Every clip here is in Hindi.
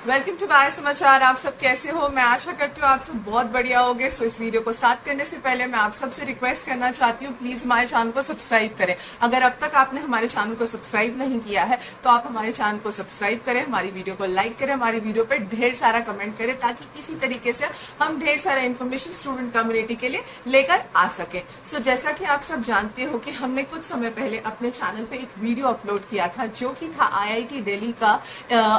वेलकम टू बाय समाचार। आप सब कैसे हो? मैं आशा करती हूँ आप सब बहुत बढ़िया होंगे। सो इस वीडियो को स्टार्ट करने से पहले मैं आप सबसे रिक्वेस्ट करना चाहती हूँ, प्लीज हमारे चैनल को सब्सक्राइब करें। अगर अब तक आपने हमारे चैनल को सब्सक्राइब नहीं किया है तो आप हमारे चैनल को सब्सक्राइब करें, हमारी वीडियो को लाइक करें, हमारी वीडियो पर ढेर सारा कमेंट करें, ताकि इसी तरीके से हम ढेर सारा इन्फॉर्मेशन स्टूडेंट कम्युनिटी के लिए लेकर आ सके। सो जैसा कि आप सब जानते हो कि हमने कुछ समय पहले अपने चैनल पे एक वीडियो अपलोड किया था, जो कि था IIT दिल्ली का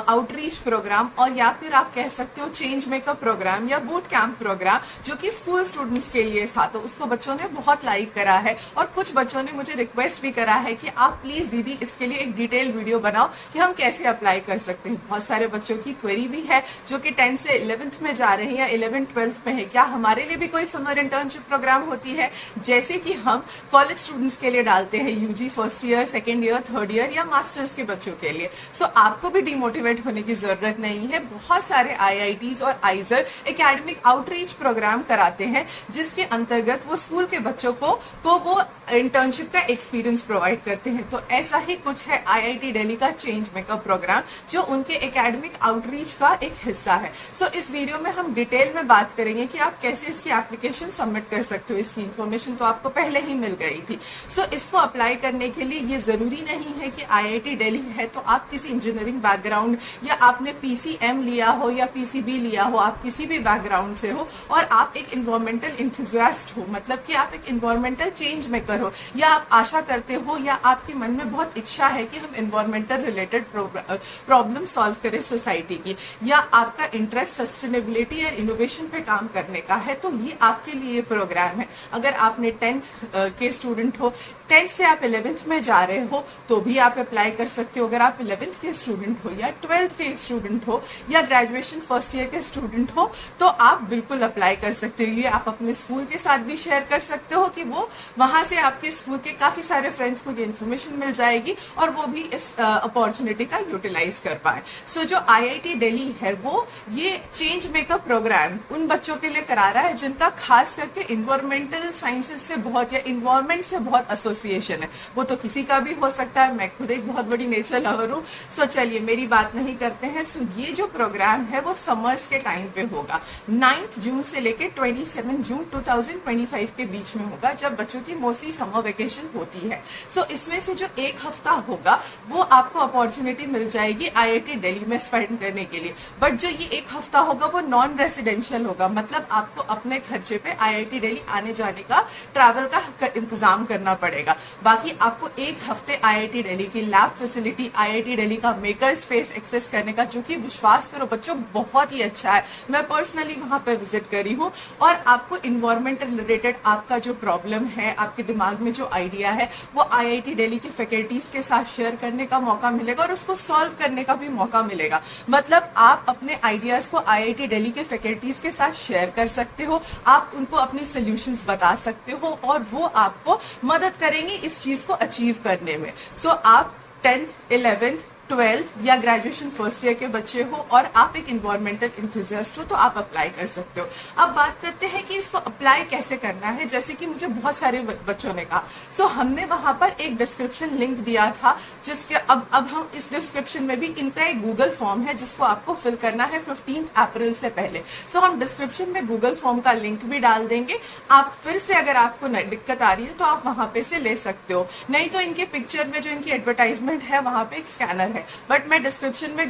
आउटरीच प्रोग्राम, और या फिर आप कह सकते हो चेंज मेकर प्रोग्राम या बूट कैंप प्रोग्राम, जो कि स्कूल स्टूडेंट्स के लिए था। तो उसको बच्चों ने बहुत लाइक करा है और कुछ बच्चों ने मुझे रिक्वेस्ट भी करा है कि आप प्लीज दीदी इसके लिए एक डिटेल वीडियो बनाओ कि हम कैसे अप्लाई कर सकते हैं। बहुत सारे बच्चों की क्वेरी भी है जो कि 10th से 11th में जा रहे हैं या 11th 12th में है, क्या हमारे लिए भी कोई समर इंटर्नशिप प्रोग्राम होती है, जैसे कि हम कॉलेज स्टूडेंट्स के लिए डालते हैं, UG first year, second year, third year या मास्टर्स के बच्चों के लिए। सो आपको भी डिमोटिवेट होने की जरूरत नहीं है। बहुत सारे IITs और आइजर एकेडमिक आउटरीच प्रोग्राम कराते हैं, जिसके अंतर्गत वो स्कूल के बच्चों को वो इंटर्नशिप का एक्सपीरियंस प्रोवाइड करते हैं। तो ऐसा ही कुछ है IIT दिल्ली का चेंज मेकर प्रोग्राम, जो उनके एकेडमिक आउटरीच का एक हिस्सा है। सो इस वीडियो में हम डिटेल में बात करेंगे कि आप कैसे इसकी एप्लीकेशन सबमिट कर सकते हो। इसकी इन्फॉर्मेशन तो आपको पहले ही मिल गई थी। सो इसको अप्लाई करने के लिए ये जरूरी नहीं है कि IIT दिल्ली है तो आप किसी इंजीनियरिंग बैकग्राउंड या आपने PCM लिया हो या PCB लिया हो, आप किसी भी बैकग्राउंड से हो और आप एक इन्वायरमेंटल इंथुजियास्ट हो, मतलब कि आप एक इन्वायरमेंटल चेंज मेकर हो, या आप आशा करते हो या आपके मन में बहुत इच्छा है कि हम इन्वायरमेंटल रिलेटेड प्रॉब्लम सॉल्व करें सोसाइटी की, या आपका इंटरेस्ट सस्टेनेबिलिटी और इनोवेशन पे काम करने का है, तो ये आपके लिए प्रोग्राम है। अगर आपने 10th के स्टूडेंट हो, 10th से आप 11th में जा रहे हो, तो भी आप अप्लाई कर सकते हो। अगर आप 11th के स्टूडेंट हो या 12th के स्टूडेंट हो या ग्रेजुएशन फर्स्ट ईयर के स्टूडेंट हो, तो आप बिल्कुल अप्लाई कर सकते हो। ये आप अपने स्कूल के साथ भी शेयर कर सकते हो कि वो वहां से आपके स्कूल के काफी सारे फ्रेंड्स को ये इन्फॉर्मेशन मिल जाएगी और वो भी इस अपॉर्चुनिटी का यूटिलाइज कर पाए। सो जो IIT दिल्ली है वो ये चेंज मेकर प्रोग्राम उन बच्चों के लिए करा रहा है जिनका खास करके इन्वायरमेंटल साइंसेज से बहुत या इन्वायरमेंट से बहुत एसोसिएशन है। वो तो किसी का भी हो सकता है, मैं खुद एक बहुत बड़ी नेचर लवर हूँ। सो चलिए मेरी बात नहीं करते हैं। सो ये जो प्रोग्राम है वो समर्स के टाइम पे होगा, 9 जून से लेकर 27 जून 2025 के बीच में होगा, जब बच्चों की मोस्टली समर वेकेशन होती है। सो इसमें से जो एक हफ्ता होगा वो आपको अपॉर्चुनिटी मिल जाएगी IIT दिल्ली में स्पेंड करने के लिए। बट जो ये एक हफ्ता होगा वो नॉन रेसिडेंशियल होगा, मतलब आपको अपने खर्चे पे IIT दिल्ली आने जाने का ट्रैवल का इंतजाम करना पड़ेगा। बाकी आपको एक हफ्ते IIT दिल्ली की लैब फैसिलिटी, IIT दिल्ली का मेकर स्पेस एक्सेस करने का, जो कि विश्वास करो बच्चों बहुत ही अच्छा है। मैं पर्सनली वहां पे विजिट करी हूँ, और आपको इन्वायरमेंटल रिलेटेड आपका जो प्रॉब्लम है, आपके दिमाग में जो आइडिया है, वो IIT दिल्ली के फैकल्टीज के साथ शेयर करने का मौका मिलेगा और उसको सॉल्व करने का भी मौका मिलेगा। मतलब आप अपने आइडियाज को IIT दिल्ली के फैकल्टीज के साथ शेयर कर सकते हो, आप उनको अपनी सोल्यूशंस बता सकते हो और वो आपको मदद करेंगे इस चीज को अचीव करने में। सो आप 10th, 11th, 12th या ग्रेजुएशन फर्स्ट ईयर के बच्चे हो और आप एक इन्वायरमेंटल इंथुजियास्ट हो, तो आप अप्लाई कर सकते हो। अब बात करते हैं कि इसको अप्लाई कैसे करना है, जैसे कि मुझे बहुत सारे बच्चों ने कहा। सो हमने वहां पर एक डिस्क्रिप्शन लिंक दिया था, जिसके अब हम इस डिस्क्रिप्शन में भी इनका एक गूगल फॉर्म है जिसको आपको फिल करना है 15 अप्रैल से पहले। सो हम डिस्क्रिप्शन में गूगल फॉर्म का लिंक भी डाल देंगे। आप फिर से अगर आपको दिक्कत आ रही है तो आप वहां पे से ले सकते हो, नहीं तो इनके पिक्चर में जो इनकी एडवर्टाइजमेंट है वहां पे एक स्कैनर है, बट मैं डिस्क्रिप्शन में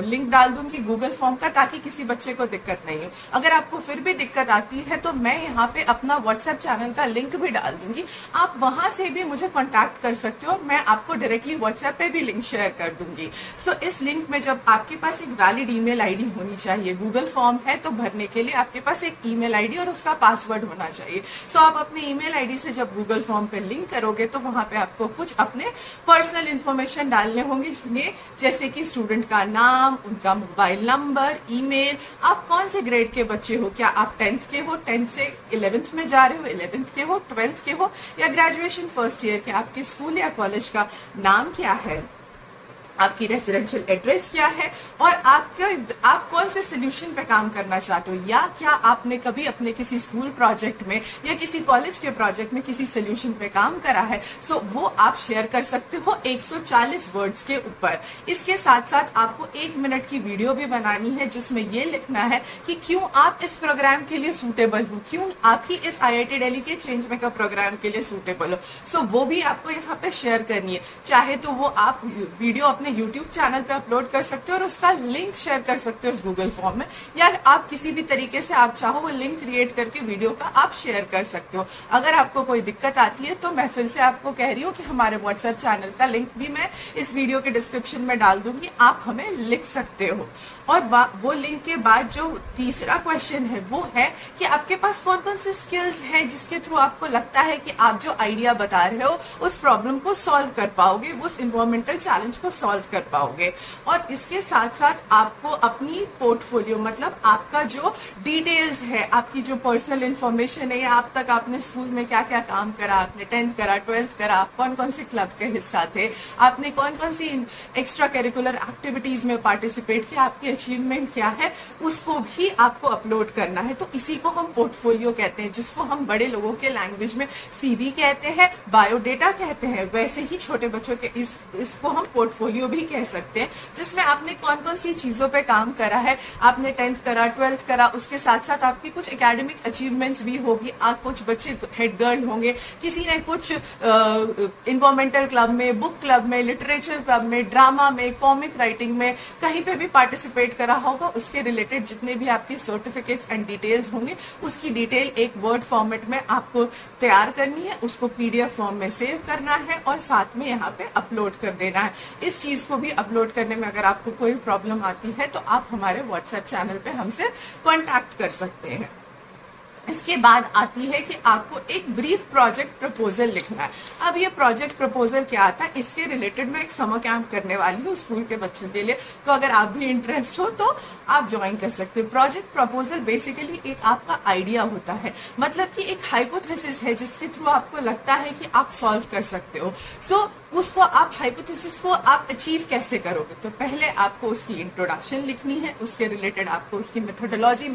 लिंक डाल दूंगी गूगल फॉर्म का, ताकि किसी बच्चे को दिक्कत नहीं हो। अगर आपको फिर भी दिक्कत आती है तो मैं यहाँ पे अपना व्हाट्सएप चैनल का लिंक भी डाल दूंगी, आप वहां से भी मुझे कांटेक्ट कर सकते हो और मैं आपको डायरेक्टली व्हाट्सएप पे भी लिंक शेयर कर दूंगी। सो इस लिंक में जब आपके पास एक वैलिड ईमेल आईडी होनी चाहिए, गूगल फॉर्म है तो भरने के लिए आपके पास एक ईमेल आईडी और उसका पासवर्ड होना चाहिए। सो आप अपने ईमेल आईडी से जब गूगल फॉर्म पे लिंक करोगे तो वहां पे आपको कुछ अपने पर्सनल इंफॉर्मेशन डालने होंगे, जैसे कि स्टूडेंट का नाम, उनका मोबाइल नंबर, ईमेल, आप कौन से ग्रेड के बच्चे हो, क्या आप 10th के हो, 10th से 11th में जा रहे हो, 11th के हो, 12th के हो या ग्रेजुएशन फर्स्ट ईयर के, आपके स्कूल या कॉलेज का नाम क्या है, आपकी रेसिडेंशियल एड्रेस क्या है और आप कौन से सोल्यूशन पे काम करना चाहते हो, या क्या आपने कभी अपने किसी स्कूल प्रोजेक्ट में या किसी कॉलेज के प्रोजेक्ट में किसी सोल्यूशन पे काम करा है, सो वो आप शेयर कर सकते हो 140 वर्ड्स के ऊपर। इसके साथ साथ आपको 1 मिनट की वीडियो भी बनानी है जिसमें ये लिखना है कि क्यों आप इस प्रोग्राम के लिए सूटेबल हो, क्यों आप ही इस IIT दिल्ली के चेंज मेकर प्रोग्राम के लिए सूटेबल हो। सो वो भी आपको यहाँ पे शेयर करनी है। चाहे तो वो आप वीडियो अपने यूट्यूब चैनल पे अपलोड कर सकते हो और उसका लिंक शेयर कर सकते हो उस गूगल फॉर्म में, या आप किसी भी तरीके से आप चाहो वो लिंक क्रिएट करके वीडियो का आप शेयर कर सकते हो। अगर आपको कोई दिक्कत आती है तो मैं फिर से आपको कह रही हूँ कि हमारे व्हाट्सएप चैनल का लिंक भी मैं इस वीडियो के डिस्क्रिप्शन में डाल दूंगी, आप हमें लिख सकते हो। और वो लिंक के बाद जो तीसरा क्वेश्चन है वो है कि आपके पास कौन कौन से स्किल्स हैं जिसके थ्रू आपको लगता है कि आप जो आइडिया बता रहे हो उस प्रॉब्लम को सॉल्व कर पाओगे, उस इन्वायरमेंटल चैलेंज को सॉल्व कर पाओगे। और इसके साथ साथ आपको अपनी पोर्टफोलियो, मतलब आपका जो डिटेल्स है, आपकी जो पर्सनल इंफॉर्मेशन है, या आप तक आपने स्कूल में क्या क्या काम करा, आपने 10th करा, 12th करा, आप कौन कौन से क्लब के हिस्सा थे, आपने कौन कौन सी एक्स्ट्रा करिकुलर एक्टिविटीज में पार्टिसिपेट किया, आपकी अचीवमेंट क्या है, उसको भी आपको अपलोड करना है। तो इसी को हम पोर्टफोलियो कहते हैं, जिसको हम बड़े लोगों के लैंग्वेज में CV कहते हैं, बायोडेटा कहते हैं। वैसे ही छोटे बच्चों के इसको हम पोर्टफोलियो भी कह सकते हैं, जिसमें आपने कौन कौन सी चीजों पे काम करा है, आपने 10th करा, 12th करा, उसके साथ साथ आपकी कुछ एकेडमिक अचीवमेंट्स भी होगी, आप कुछ बच्चे हेड गर्ल होंगे, किसी ने कुछ इन्वायरमेंटल क्लब में, बुक क्लब में, लिटरेचर क्लब में, ड्रामा में, कॉमिक राइटिंग में कहीं पे भी पार्टिसिपेट करा होगा। उसके रिलेटेड जितने भी आपके सर्टिफिकेट्स एंड डिटेल्स होंगे उसकी डिटेल एक वर्ड फॉर्मेट में आपको तैयार करनी है, उसको PDF फॉर्म में सेव करना है और साथ में यहाँ पे अपलोड कर देना है। इस चीज को भी अपलोड करने में अगर आपको कोई प्रॉब्लम आती है तो आप हमारे व्हाट्सएप चैनल पे हमसे कॉन्टैक्ट कर सकते हैं। इसके बाद आती है कि आपको एक ब्रीफ प्रोजेक्ट प्रपोजल लिखना है। अब ये प्रोजेक्ट प्रपोजल क्या आता है, इसके रिलेटेड मैं एक समर कैंप करने वाली हूँ स्कूल के बच्चों के लिए, तो अगर आप भी इंटरेस्ट हो तो आप ज्वाइन कर सकते हो। प्रोजेक्ट प्रपोजल बेसिकली एक आपका आइडिया होता है, मतलब कि एक हाइपोथेसिस है जिसके थ्रू आपको लगता है कि आप सॉल्व कर सकते हो। सो उसको आप हाइपोथेसिस को आप अचीव कैसे करोगे, तो पहले आपको उसकी इंट्रोडक्शन लिखनी है, उसके रिलेटेड आपको उसकी मेथोडोलॉजी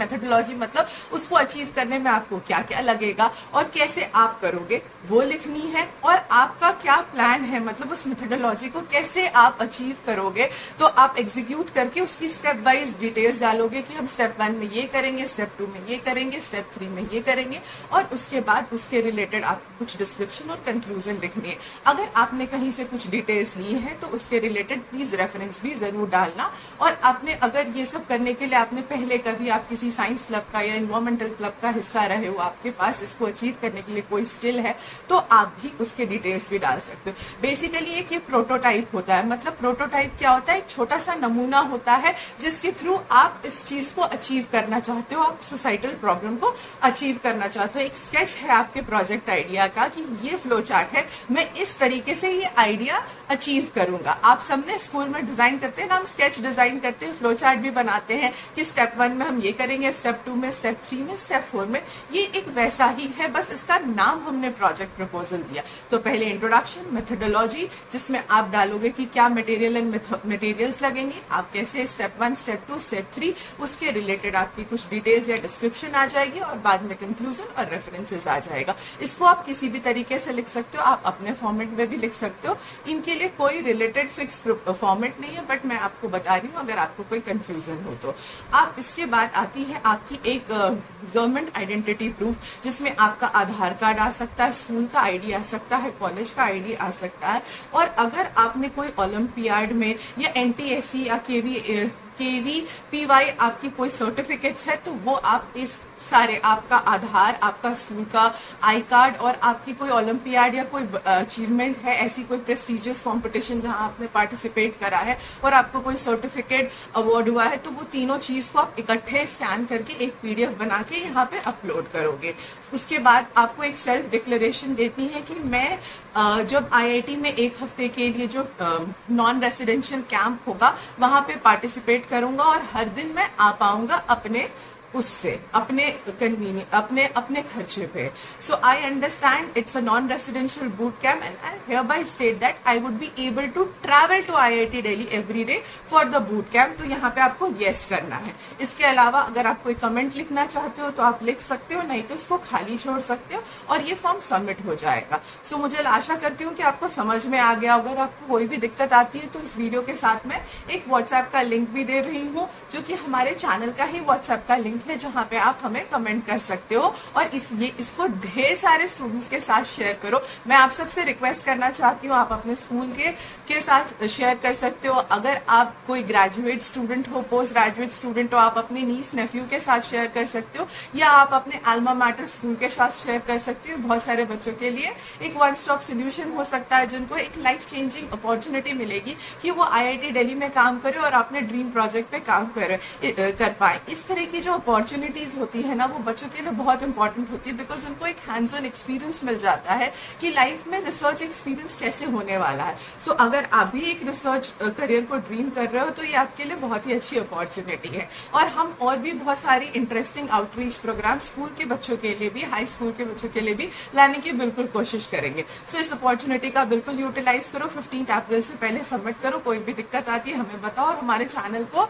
मतलब उसको अचीव करने में आपको क्या क्या लगेगा और कैसे आप करोगे वो लिखनी है, और आपका क्या प्लान है, मतलब उस मेथोडोलॉजी को कैसे आप अचीव करोगे। तो आप एग्जीक्यूट करके उसकी स्टेप वाइज डिटेल्स डालोगे कि हम स्टेप 1 में ये करेंगे, स्टेप 2 में ये करेंगे, स्टेप 3 में ये करेंगे, और उसके बाद उसके रिलेटेड आपको कुछ डिस्क्रिप्शन और कंक्लूजन लिखनी है। अगर आपने कहीं से कुछ डिटेल्स ली है तो उसके रिलेटेड प्लीज रेफरेंस भी जरूर डालना। और आपने अगर ये सब करने के लिए आपने पहले कभी आप किसी साइंस क्लब का या इन्वायरमेंटल क्लब का हिस्सा रहे हो, आपके पास इसको अचीव करने के लिए कोई स्किल है, तो आप भी उसके डिटेल्स भी डाल सकते हो। बेसिकली एक ये प्रोटोटाइप होता है, मतलब प्रोटोटाइप क्या होता है, एक छोटा सा नमूना होता है जिसके थ्रू आप इस चीज को अचीव करना चाहते हो, आप सोसाइटल प्रॉब्लम को अचीव करना चाहते हो। एक स्केच है आपके प्रोजेक्ट आइडिया का कि ये फ्लो चार्ट है, मैं इस तरीके से ये आइडिया अचीव करूंगा। आप सबने स्कूल में डिजाइन करते हैं ना, हम स्केच डिजाइन करते हैं, फ्लो चार्ट भी बनाते हैं कि स्टेप 1 में हम ये करेंगे, स्टेप 2 में, स्टेप 3 में, स्टेप 4 में। ये एक वैसा ही है, बस इसका नाम हमने प्रोजेक्ट प्रपोजल दिया। तो पहले इंट्रोडक्शन, मेथोडोलॉजी, जिसमें आप डालोगे कि क्या मटेरियल एंड मटेरियल्स लगेंगे, आप कैसे स्टेप 1, स्टेप 2, स्टेप 3, उसके रिलेटेड आपकी कुछ डिटेल्स या डिस्क्रिप्शन आ जाएगी, और बाद में कंक्लूजन और रेफरेंसेस आ जाएगा। इसको आप किसी भी तरीके से लिख सकते हो, आप अपने फॉर्मेट में भी लिख सकते हो। इनके लिए कोई रिलेटेड फिक्स फॉर्मेट नहीं है, बट मैं आपको बता रही हूँ अगर आपको कोई कंफ्यूजन हो तो। आप इसके बाद आती है आपकी एक गवर्नमेंट आइडेंटिटी प्रूफ, जिसमें आपका आधार कार्ड आ सकता है, स्कूल का आईडी आ सकता है, कॉलेज का आईडी आ सकता है। और अगर आपने कोई ओलंपियाड में या NTSC या KVPY आपकी कोई सर्टिफिकेट्स है, तो वो आप इस सारे, आपका आधार, आपका स्कूल का आई कार्ड, और आपकी कोई ओलंपियाड या कोई अचीवमेंट है, ऐसी कोई प्रेस्टिजियस कंपटीशन जहां आपने पार्टिसिपेट करा है और आपको कोई सर्टिफिकेट अवार्ड हुआ है, तो वो तीनों चीज को आप इकट्ठे स्कैन करके एक PDF बना के यहाँ पे अपलोड करोगे। उसके बाद आपको एक सेल्फ डिक्लेरेशन देती है कि मैं जब IIT में 1 हफ्ते के लिए जो नॉन रेसिडेंशियल कैंप होगा वहां पे पार्टिसिपेट करूंगा, और हर दिन मैं आ पाऊंगा अपने उससे अपने कन्वीनियंस अपने खर्चे पे. So I understand it's a non residential boot camp and I hereby state that I would be able to travel to IIT Delhi every day for the boot camp. तो यहाँ पे आपको yes करना है. इसके अलावा अगर आप कोई कमेंट लिखना चाहते हो तो आप लिख सकते हो, नहीं तो इसको खाली छोड़ सकते हो और ये फॉर्म सबमिट हो जाएगा. सो मुझे आशा करती हूँ कि आपको समझ में आ गया. अगर आपको कोई भी दिक्कत आती है तो इस वीडियो के साथ में एक व्हाट्सएप का लिंक भी दे रही हूँ, जो कि हमारे चैनल का ही व्हाट्सएप का लिंक है, जहाँ पे आप हमें कमेंट कर सकते हो और इसको ढेर सारे स्टूडेंट्स के साथ शेयर करो. मैं आप सबसे रिक्वेस्ट करना चाहती हूँ, आप अपने स्कूल के साथ शेयर कर सकते हो. अगर आप कोई ग्रेजुएट स्टूडेंट हो, पोस्ट ग्रेजुएट स्टूडेंट हो, आप अपने नीस नेफ्यू के साथ शेयर कर सकते हो, या आप अपने अल्मा मैटर स्कूल के साथ शेयर कर सकते हो. बहुत सारे बच्चों के लिए एक वन स्टॉप सोल्यूशन हो सकता है, जिनको एक लाइफ चेंजिंग अपॉर्चुनिटी मिलेगी कि वो IIT दिल्ली में काम करे और अपने ड्रीम प्रोजेक्ट पे काम कर पाए. इस तरह की जो अपॉर्चुनिटीज होती है ना, वो बच्चों के लिए बहुत इंपॉर्टेंट होती है, बिकॉज उनको एक हैंड्स ऑन एक्सपीरियंस मिल जाता है कि लाइफ में रिसर्च एक्सपीरियंस कैसे होने वाला है. सो अगर आप भी एक रिसर्च करियर को ड्रीम कर रहे हो तो ये आपके लिए बहुत ही अच्छी अपॉर्चुनिटी है. और हम और भी बहुत सारी इंटरेस्टिंग आउटरीच प्रोग्राम स्कूल के बच्चों के लिए भी, हाई स्कूल के बच्चों के लिए भी लाने की बिल्कुल कोशिश करेंगे. सो इस अपॉर्चुनिटी का बिल्कुल यूटिलाइज करो. 15 अप्रैल से पहले सबमिट करो. कोई भी दिक्कत आती है हमें बताओ और हमारे चैनल को